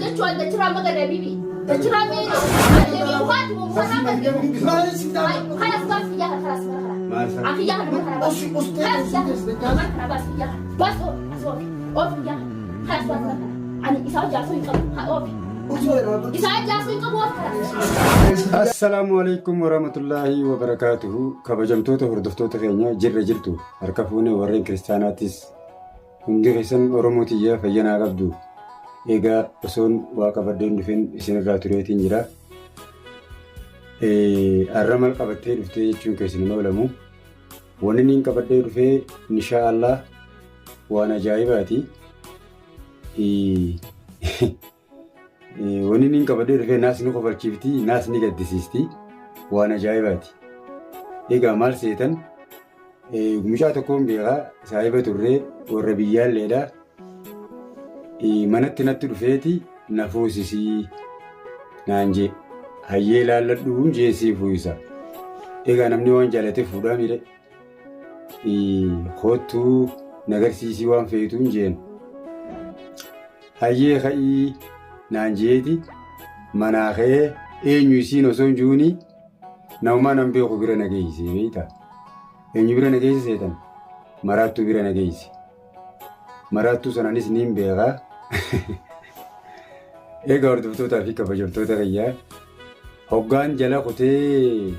جتشوا دتشرا مقدر بيبي دتشرا مين وقت مفرغ خلاص بس ياها خلاص عفي ياها بس بس ياها بس اوف ياها خلاص بس يعني إسحاق جاسوي قبل اوف إسحاق جاسوي قبل السلام عليكم ورحمة الله وبركاته كبجمتوته هردفتوته خينيا جرتو أركفوني ورين كريستياناتيس hundi keessan Oromootiyyee fayyanaa qabdu. Egaa osoon waaqa baddeen dhufeen isinirraa tureetiin jira. Har'a maal qabattee dhuftee jechuun keessan hin oolamu. Wanni niin qabaddee dhufee inshaallah waan ajaa'ibaati. Wanni niin qabaddee dhufee naas ni kofalchiifti, naas ni gaddisiisti. Waan ajaa'ibaati. Egaa maal seetan? Mucaa tokkoon beekaa saahiba turree warra biyyaalleedha. Manatti natti dhufeeti na fuusisii naan jee hayyee laalladhuun jeesii fuuyisa. Egaa namni waan jaalate fuudhaa miidhe hoottuu nagarsiisii waan feetuun jeen hayyee ka'ii naan jeeti manaa ka'ee eenyu isiin osoo hin juuni namumaa nan beeku bira nageessee beektaa. Eenyu bira nageessi seetan maraattuu bira nageessi. Maraattuu sanaanis niin beekaa. Egaa hordoftootaa fi kabajamtoota fayyaa hoggaan jala kutee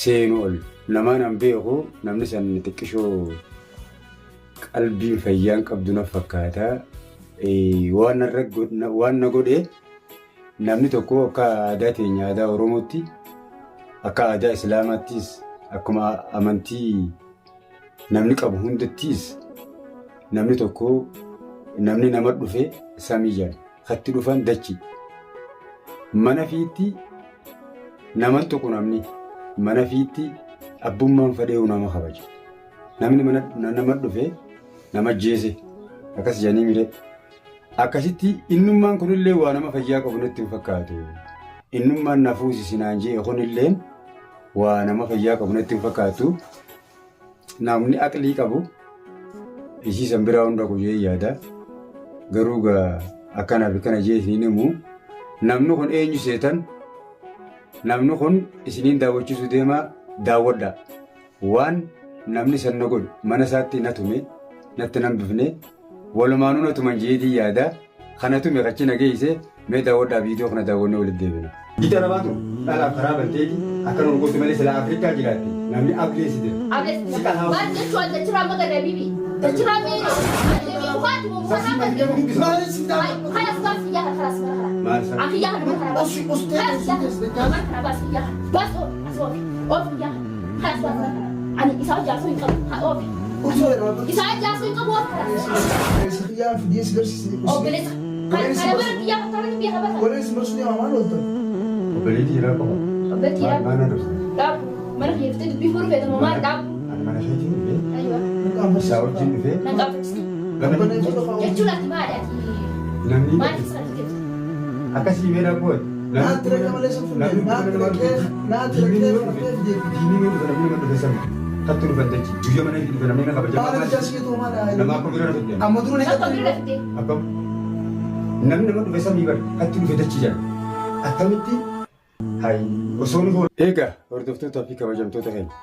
seenu ol namaan an beeku namni san xiqqishoo qalbiin fayyaan qabdu na fakkaata. Waan na godhe namni tokko akka aadaa teenya aadaa Oromootti akka aadaa Islaamaattis akkuma amantii namni qabu hundattis namni tokko namni nama dhufe samii jala katti dhufan dachi mana fiitti naman tokko namni mana fiitti abbummaan fadhee nama kabaja namni nama dhufe nama jeese akkas jedhanii mire akkasitti innummaan kunillee waa nama fayyaa qabu natti hin fakkaatu innummaan na fuusisinaan jee kunillee waa nama fayyaa qabu natti hin fakkaatu namni aqlii qabu isiisan biraa hunda guyyaa yaada garuu akkana fi kana jee isiniin himu namni kun eenyu seetan namni kun isiniin daawwachiisu deemaa daawwadha waan namni san na godhu mana isaatti na tume natti nan bifne walumaanuu na tuman jeetii yaada kana tume qachi na geesse mee daawwadhaa viidiyoo kana daawwannee walitti deebina. Gita nabaatu dhalaaf karaa balteeti akka nu gooti malee sila Afrikaa jiraatti namni ableessite. Waan jechuun dachirraa maqaa bibi dachirraa miidha وقت مفرغ خلاص بس ياها خلاص عفي ياها بس بس ياها بس اوف ياها خلاص بس يعني إسحاق جاسوي قبل اوف إسحاق جاسوي قبل يا في ديس درس او بليز انا برد ياها ترى بيها بس ولا اسمه شنو عمل ولا وبليتي لا بابا وبليتي لا ما انا نفسي لا ما راح يفتد بيفور في ما دام انا ما خيتي ايوه شاورت في jechuun ati maali ati maali isaati jechuudha. Akkasii beela bood. Naatti rakkoo malee sun fuudhee naatti rakkoo diinii namni dhufe sama kattu dhufan dachi guyyaa mana dhufe namni na kabaja. Maali jasiitu maali. Nama akka bira dhufe. Amma duruu ni fidee. Akkam namni nama dhufe samii bari kattu dhufe dachi jala akkamitti hayi osoo nu egaa hordoftootaa fi kabajamtoota keenya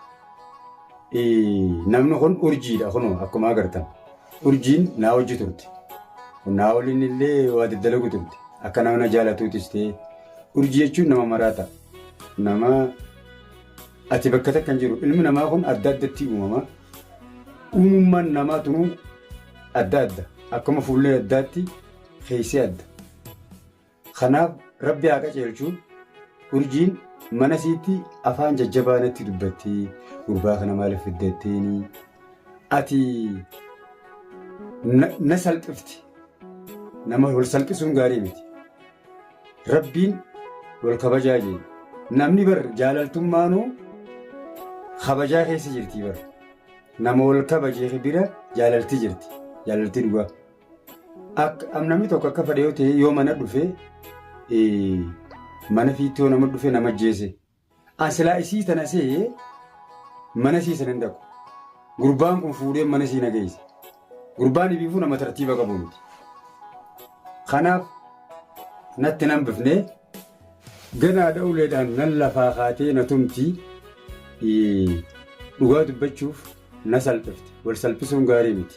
namni kun urjiidha kunoo akkuma agartan. Urjiin naa hojii turte. Naa waliin illee waa daddalagu turte. Akka nama na jaalatuutis ta'e. Urjii jechuun nama maraata. Nama ati bakka takka hin jiru. Ilmi namaa kun adda addatti uumama. Uumummaan namaa tunuu adda adda. Akkuma fuullee addaatti keessee adda. Kanaaf rabbi haa qajeelchuun urjiin mana isiitti afaan jajjabaanatti dubbattee gurbaa kana maaliif fiddatteeni ati na salphifti nama wal salphisuun gaarii miti rabbiin wal kabajaa jee namni bar jaalaltummaanuu kabajaa keessa jirti bar nama wal kabajee bira jaalalti jirti jaalalti dhugaa akka namni tokko akka fadhiyoo ta'e yoo mana dhufe mana fiitti yoo nama dhufe nama jeese asilaa isii tana see mana sii sanan dhaqu gurbaan kun fuudhee mana sii nageesse gurbaan ibiifuu nama tartiiba qabu miti kanaaf natti nan bifnee ganaadha uleedhaan nan lafaa kaatee na tumtii dhugaa dubbachuuf na salphifte. Wal salphisuun gaarii miti.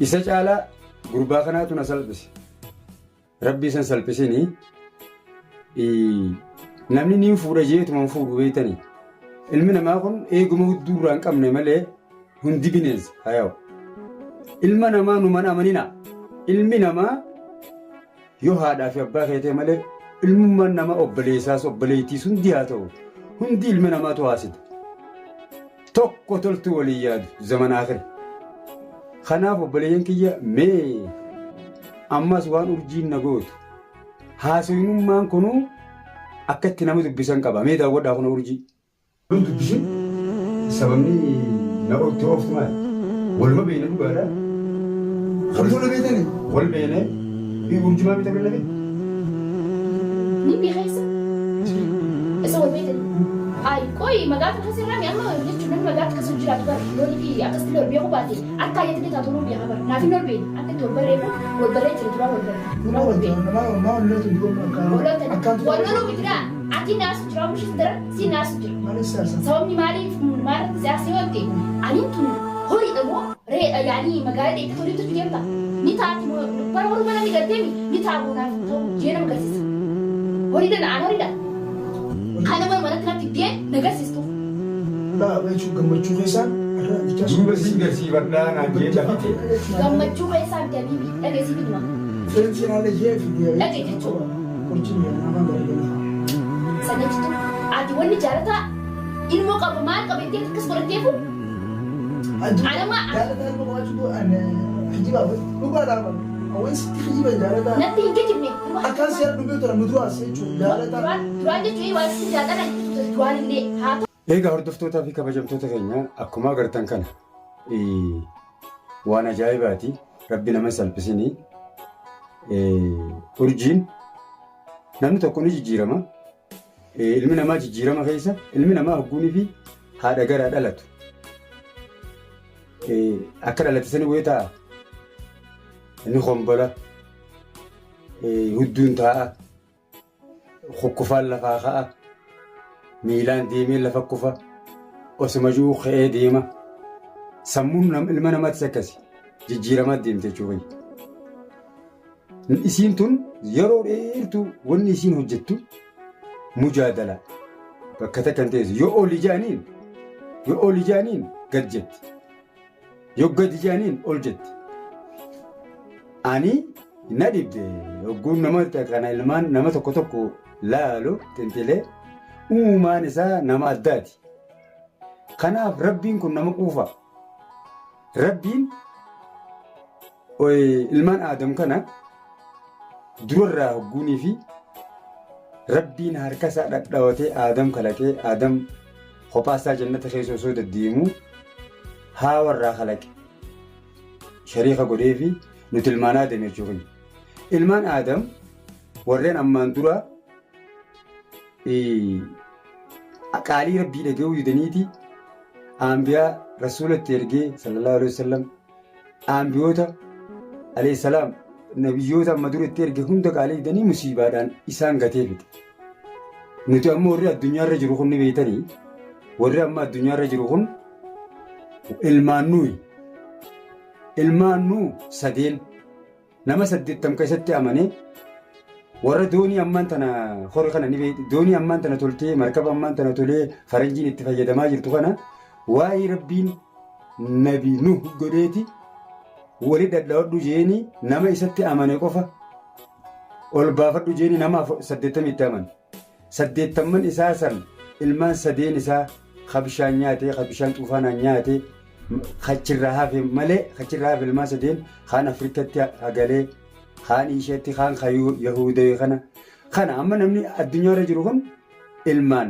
Isa caalaa gurbaa kanaatu na salphise. Rabbii san salphisinii namni niin fuudha jeetuma fuudhu beeytanii. Ilmi namaa kun eeguma hudduu irraa hin qabne malee hundi bineensa haa yaa'u. Ilma namaa numan amanina. Ilmi namaa yoo haadhaa fi abbaa keetee malee ilmummaan nama obboleessaas obboleettiis hundi haa ta'u. Hundi ilma namaatu haasita. Tokko toltu waliin yaadu zamana akhiri. Kanaaf obboleeyyan kiyya mee ammas waan urjiin na gootu. Haasawinummaan kunuu akka itti nama dubbisan qaba. Mee daawwadhaa kun urjii. Dubbisuun sababni na itti ooftu maali? Waluma beena dhugaadhaa. Hamtuudha beetanii? Wal beenee urjumaa bita gallabe? Ni beekaysa. Isa wal beetanii. Ay koi magata kasirraa mi amma jechuun namni magata kasu jiraatu bara loonii fi akkas loon beeku baate akka ayyatti taatu loon beeka bara naafi loon beeku akka itti wal bareefu wal bareechu dura wal bareefu dura wal beeku. Nama walloota iddoo akkaan walloon bitira ati naasu jira mushis dara si naasu jira. Maaliif siyaasa? Sababni maaliif siyaasa yoo ta'e aniin tun horii dhamoo yaani magaalaa dheetti toliitu deemta ni taati bara walumaa namni gaddeemi ni taabu naaf ta'u jee nama garsiisa. Horiidhaan aan horiidhaan. Kana mana kanatti deem nagarsiistuuf. Jechuun gammachuu keessaan duuba siin garsiifadhaa naan jee dafite. Gammachuu keessaan dabiibi dhageessii fiduma. Feensi naala jee fidee. Dhagee jechuudha. Qorichi nama gargaara. Sana jechuun ati wanni jaalataa ilmoo qaba maal qaba itti akkas godhatteefu. Anama. Jaalataa ilmoo qabaachuu hijibaaf dhugaadhaa qaba. Awwan sitti hijiba jaalataa. Natti hin geejjibne. Akkaan seera dhugee tura muduraas jechuudha jaalataa. Duraan jechuun waan si jaalatan duraan illee haa ta'u. Egaa hordoftootaa fi kabajamtoota keenya akkuma agartan kana waan ajaa'ibaati. Rabbi nama salphisinii urjiin namni tokko ni jijjiirama. Ilmi namaa jijjiirama keessa ilmi namaa hogguunii fi haadha garaa dhalatu. Akka dhalatisanii wayii ta'a. Inni hombola hudduun taa'a. Hokkufaan lafaa ka'a. Miilaan deemee lafa kufa. Osuma jiru ka'ee deema. Sammuun ilma namaattis akkasi. Jijjiiramaa deemte jechuudha. Isiin tun yeroo dheertuu wanni isiin hojjettu mujaadala. Bakka takkan teessu yoo ol ijaaniin gad jetti. Yoo gad ijaaniin ol jetti. Ani na dhibde hogguun nama tokko tokko laalu tintilee uumaan isaa nama addaati. Kanaaf rabbiin kun nama quufa. Rabbiin ilmaan Aadam kana durarraa hogguunii fi rabbiin harka isaa dhadhaawatee Aadam kalaqee Aadam kophaasaa jannata keessa osoo deddeemuu haawarraa kalaqe. Shariika godhee fi nuti ilmaan Aadam jechuudha. Ilmaan Aadam warreen ammaan dura qaalii rabbii dhaga'uu didaniiti aanbiyaa rasuulatti ergee sallallahu alaihi wasallam aanbiyoota alayhi salaam nabiyyoota amma duratti erge hunda qaalii didanii musiibaadhaan isaan gatee fixe. Nuti ammoo warri addunyaarra jiru kun ni beeytanii warri amma addunyaarra jiru kun ilmaan nuu sadeen nama 80 keessatti amanee warra doonii ammaan tana horii kana ni beekti doonii ammaan tana toltee markaba ammaan tana tolee faranjiin itti fayyadamaa jirtu kana waa'ee rabbiin nabi nuh godheeti walii dhadhaadhu jeeni nama isatti amane qofa ol baafadhu jeeni nama 80 itti amane 80 isaa san ilmaan sadeen isaa kabishaan nyaatee kabishaan xuufaanaan nyaatee kachirraa hafe malee kachirraa hafe ilmaan sadeen kaan Afrikatti hagalee kaan isheetti kaan Yahudee kana amma namni addunyaarra jiru kun ilmaan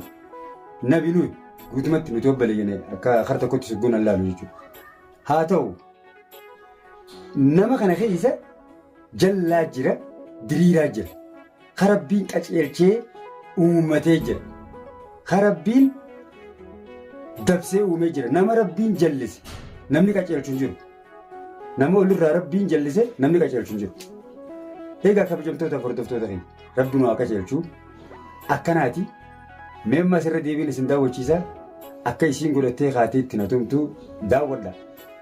nabi nuyi guutumatti nuti obboleeyyanii akka kara tokkotti sugguun allaalu jechuudha. Haa ta'u nama kana keessa jallaa jira diriiraa jira karabbiin qaceelchee uummatee jira karabbiin dabsee uumee jira nama rabbiin jallise namni qaceelchu hin jiru nama olirraa rabbiin jallise namni qaceelchu hin jiru. Egaa kabajamtoota hordoftoota keenya rabbi nu akka jeelchuu akkanaati meemma asirra deebiin isin daawwachiisa akka isiin godhattee kaatee itti natumtu daawwadha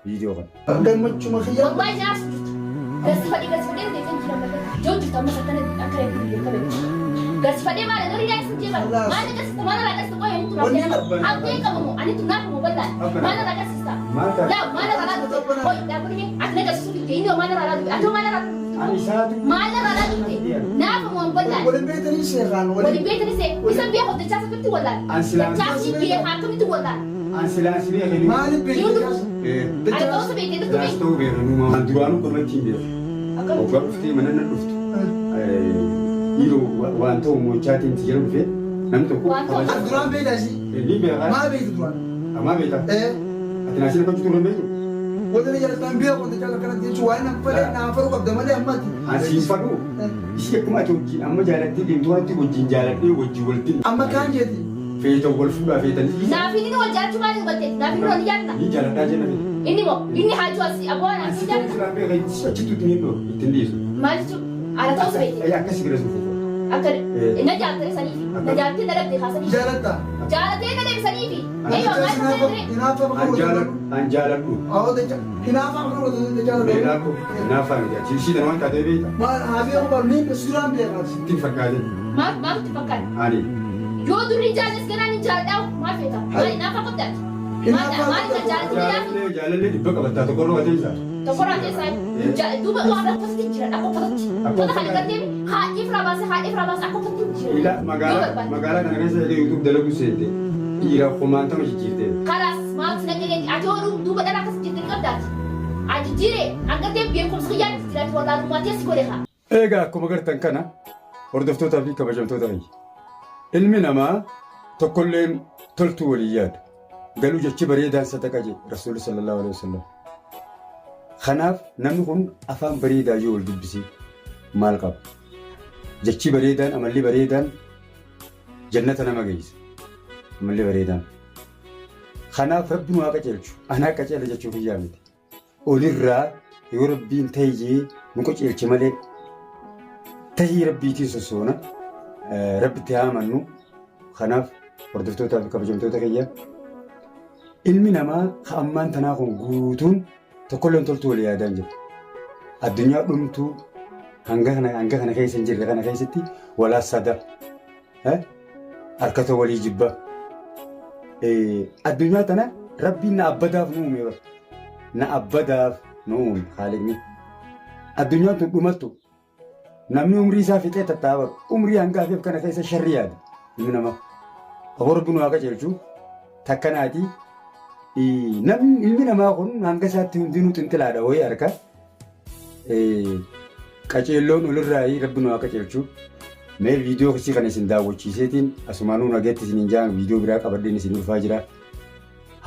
viidiyoo kana. Gammachuma xiyyaa. Wallahi naaf gasfadhee deebiin jira malee joojjita amma sakkana akka reefu qabeenya. Gasfadhee maal gadi daa'imsin jeeban maal gasista maal irraa gasista qoyee mutu rabbee abdii qabamu ani tunaaf mu bal'aan maal irraa gasista yaa maal irraa dhufte qoy dhaabuni ati na gasisu dhufte inni maal irraa dhufte ati maal irraa maal irraa dhufte naaf mu bal'aan Waliin beekanii seeraan waliin beekanii see isa biyya hojjechaa sakatti wallaan chaasii biyya akkamitti wallaan Ansilaansi beekanii maaliif beekanii? Ani ta'uusa beekee dhuftu beekee Daasta'uu beekanii waan duraanuu qormaatti hin beeku. Waggaa dhuftee mana na dhuftu. Yeroo waan ta'u mochaatiin itti jala dhufee namni tokko An duraan beekasi. ni beekaa. Maal beektu duraan? Amaa beekaa. Ati naasii akka jitu beeku. Wanta jalataan beeku wanta jala kanatti jechuun waan nama fedhe naa faru qabda malee ammatti. Ansiin fadhu. Ishee akkuma ati wajjin amma jaalattee deemtu wanti wajjin jaaladhee wajjin walitti. Amma kaan jeeti. Feetan wal fuudhaa feetanii. naafin inni wal jaalachuu maaliif hubatte naafin inni wal jaalata Ni jaaladhaa jenna. inni moo inni haajuu asii abbaa naafin Ansiin jaalata fadhu beekaa achitti ittiin hin dhoo ittiin dhiyeessu. maal jechuun ala ta'uusa beekee Akkasii bira sun fuufa. akka na jaallatee saniifi na jaallatee na dhabdee kaasaniifi Jaalatta. jaallatee na deebisaniifi eeyyoo maal ta'ee Hinaafa An jaaladhu. An jaaladhu. Awwa jecha hinaafa akka wanta jaalatu. Beelaa ko naafaa miti ishii waan taatee beekta. Maal haa beeku baal ni duraan beekaati. Ittiin fakkaate. maal itti fakkaata Ani yoo durri jaallas ganaan hin jaalladhaa maal feeta maali naafa qabdaati maali kan jaallatee jaalallee dhibba qabattaa tokko irra watee isaa. tokkorraa keessaa duuba waan akkasitti jira akka uffataatti uffata kana gartee haadhiif rabaase akka uffatti jira Ila magaalaa kana keessa illee yuutuub dalagu seente dhiira kumaantama jijjiirtee. karaas maaltu nagaleeti ati yoo duuba dhala akkasitti jirti qabdaati ati jiree hangatee beekumsa xiyyaatti jiraati wallaalummaa teessi godhe haa. Egaa akkuma gartan kana hordoftootaa fi kabajamtoota keenya. Ilmi namaa tokkollee toltuu walii yaadu. Galuu jechi bareedaan sadaqa jedhe Rasuulli sallallahu alaihi wasallam. Kanaaf namni kun afaan bareedaa yoo wal dubbisee maal qaba? Jechi bareedaan amalli bareedaan jannata nama geessa. Amalli bareedaan. Kanaaf rabbi nu haa qajeelchu. Anaa qajeela jechuuf hin yaamne. Olirraa yoo rabbiin ta'ee nu qajeelche malee tahii rabbiitiin sossoona rabbitti haa amannu. Kanaaf hordoftootaa fi kabajamtoota keenya ilmi namaa ammaan tanaa kun guutuun tokkolleen toltuu walii yaadaan jira. Addunyaa dhumtuu hanga kana keessa hin jirre kana keessatti walaa sada harkata walii jibba. Addunyaa tana rabbiin na abbadaaf nu uume bara. Na abbadaaf nu uume haaliqni. Addunyaan tun dhumattu namni umrii isaa fixee tattaaba umrii hangaafiif kana keessa sharri yaada ilmi namaa. Rabbi nu haa qajeelchu takkanaati. Namni ilmi namaa kun hanga isaatti hundinuu xinxilaadha wayii harka. Qaceelloon olirraa rabbi nu haa qajeelchu. Mee viidiyoo kisii kana isin daawwachiiseetiin asumaanuu nageetti isin hin jaan viidiyoo biraa qabadheen isin dhufaa jira.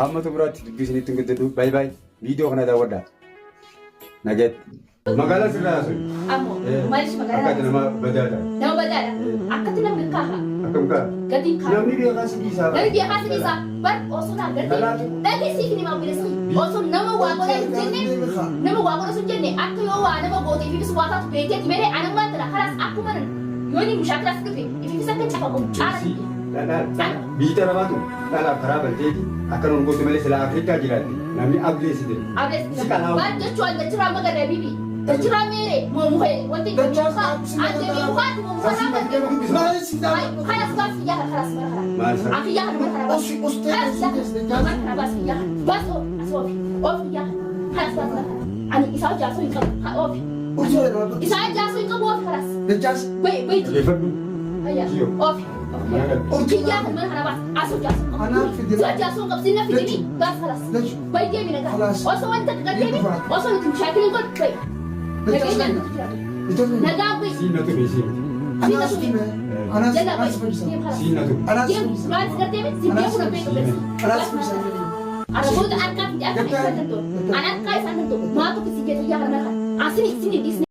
Hamma xumuraatti dubbii isinitti hin gaddadhu. Baay'ee baay'ee viidiyoo kana daawwadhaa. Nageetti. Magaalaa sirraa sun. Ammoo maaliif magaalaa? Akkatti nama badaadha. Nama badaadha. Akkatti namni kaaha. Akkam kaa? Gatiin kaaha. Namni beekaa si dhiisaa bara. Namni beekaa si dhiisaa bar osoo naa gartee dhageessii fi nimaa bilisuu osoo nama waa godhaa hin jenne nama waa godha sun jenne akka yoo waa nama gootee fi bisu waa taatu beekeeti meree ana waan tana kalaas akkuma yoo ni mushaakilaas dhufe ififis akka cafamu caala. Biyya namaatu dhalaaf karaa balteeti akka nuun goote malee sila Afrikaa jiraatti namni ableessite. Ableessite waan jechuun dachirraa magarra bibi dachirraa meeree moomuhee wanti jechuudha ante beekufaati moomufataa kan deemu. Kanas gaaf yaa kanas mara aki yaa mara bas kanas yaa mara bas yaa bas of yaa kanas bas ani isaa jaasu hin qabu of isaa jaasu hin qabu of kanas bay of Orkiyyaa kan mana kana baas asoo jaasu qabu. Jaasu qabu sinna fidini gaas kalas. Baay'ee mina gaas. Osoo wanta qaqqabeemi osoo nuti mushaakiliin godhu bayi. Nageenya nuti jiraatu. Nagaa bayi. Siinatu bee siinatu. Siinatu. Jala bayi. Siinatu. Maal si garteemi sibbee kuna beeku beeku. Araboota harkaa fi akka isaan danda'u. An harkaa isaan danda'u. Maatu kisi jedhu yaa kana. Asini sini disni.